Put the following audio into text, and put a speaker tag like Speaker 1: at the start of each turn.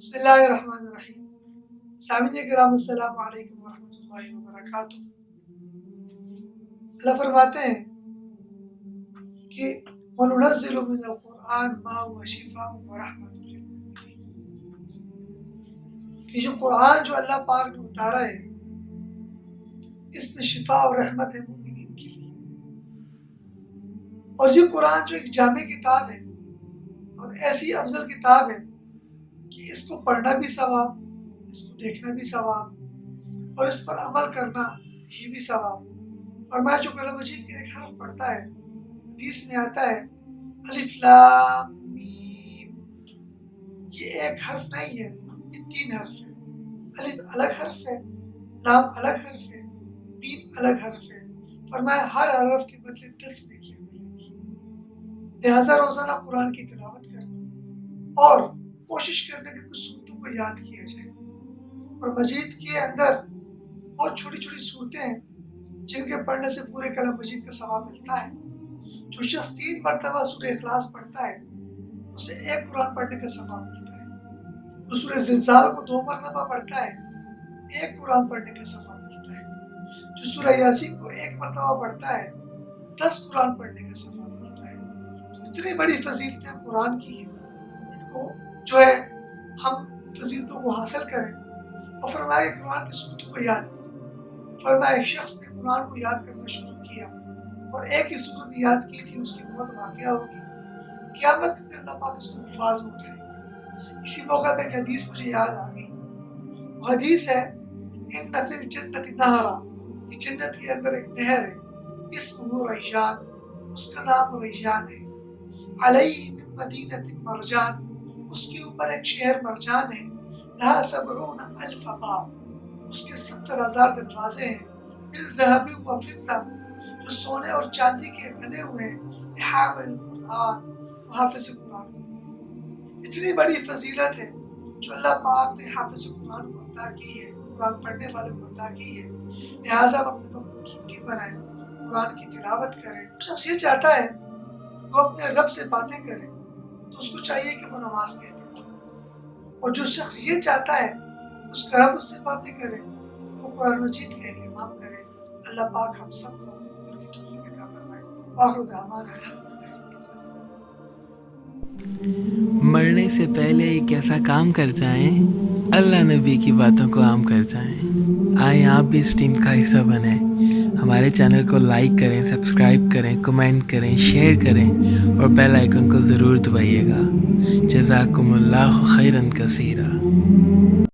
Speaker 1: بسم اللہ الرحمن الرحیم۔ سامعین کرام السلام علیکم ورحمۃ اللہ وبرکاتہ۔ اللہ فرماتے ہیں کہ وَنُنَزِّلُ مِنَ الْقُرْآنِ مَا هُوَ شِفَاءٌ وَرَحْمَةٌ لِلْمُؤْمِنِينَ، کہ جو قرآن جو اللہ پاک نے اتارا ہے اس میں شفا اور رحمت ہے مومنین کے لیے۔ اور یہ قرآن جو ایک جامع کتاب ہے اور ایسی افضل کتاب ہے کہ اس کو پڑھنا بھی ثواب، اس کو دیکھنا بھی ثواب اور اس پر عمل کرنا یہ بھی ثواب۔ اور میں جو قرآن مجید کے ایک حرف پڑھتا ہے، حدیث میں آتا ہے الف لام میم، یہ ایک حرف نہیں ہے، یہ 3 حرف ہے۔ الف الگ حرف ہے، لام الگ حرف ہے، میم الگ حرف ہے، اور میں ہر حرف کے بدلے 10 نیکیاں ملیں گی۔ لہٰذا روزانہ قرآن کی تلاوت کرنا اور کوشش کرنے کہ کچھ صورتوں کو یاد کیا جائے۔ اور مجید کے اندر بہت چھوٹی چھوٹی صورتیں ہیں جن کے پڑھنے سے پورے کلام مجید کا ثواب ملتا ہے۔ جو شخص 3 مرتبہ سورہ اخلاص پڑھتا ہے اسے 1 قرآن پڑھنے کا ثواب ملتا ہے۔ جو سورہ زلزال کو 2 مرتبہ پڑھتا ہے 1 قرآن پڑھنے کا ثواب ملتا ہے۔ جو سورہ یاسین کو 1 مرتبہ پڑھتا ہے 10 قرآن پڑھنے کا ثواب ملتا ہے۔ اتنی بڑی فضیلتیں قرآن کی ہیں، ان کو جو ہے ہم فضیلتوں کو حاصل کریں۔ اور فرمایا کہ قرآن کی صورتوں کو یاد کریں۔ فرمایا ایک شخص نے قرآن کو یاد کرنا شروع کیا اور ایک ہی صورت یاد کی تھی، اس کی موت واقعہ ہوگی، قیامت کے دن اللہ پاک اس کو حفاظ میں اٹھائے گا۔ اسی موقع پہ ایک حدیث مجھے یاد آ گئی، وہ حدیث ہے ان فی الجنت نہرا، کہ جنت کے اندر ایک نہر ہے، اسمہ ریان، اس کا نام ریان ہے، علیہ من مدینۃ مرجان، اس کے اوپر ایک شہر مرجان ہے، لہا 70,000 باب، اس کے 70,000 دروازے ہیں، بالذہب و فضہ، جو سونے اور چاندی کے بنے ہوئے ہیں، حامل القرآن، حافظ قرآن۔ اتنی بڑی فضیلت ہے جو اللہ پاک نے حافظ قرآن کو عطا کی ہے، قرآن پڑھنے والے کو عطا کی ہے۔ لہٰذا ہم اپنے کو قیمتی بنائیں، قرآن کی تلاوت کریں۔ شخص یہ چاہتا ہے وہ اپنے رب سے باتیں کرے تو اس کو چاہیے کہ وہ نماز کہتے ہیں، اور جو شخص یہ چاہتا ہے اس کا رب اس سے باتیں کرے وہ قرآن مجید کا اہتمام کرے۔ اللہ پاک ہم سب کو ان کی توفیق عطا فرمائے۔ وآخر دعوانا الحمدللہ رب العالمین۔
Speaker 2: مرنے سے پہلے ایک ایسا کام کر جائیں، اللہ نبی کی باتوں کو عام کر جائیں۔ آئیں آپ بھی اس ٹیم کا حصہ بنیں، ہمارے چینل کو لائک کریں، سبسکرائب کریں، کمنٹ کریں، شیئر کریں اور بیل آئیکن کو ضرور دبائیے گا۔ جزاکم اللہ خیرا کثیرا۔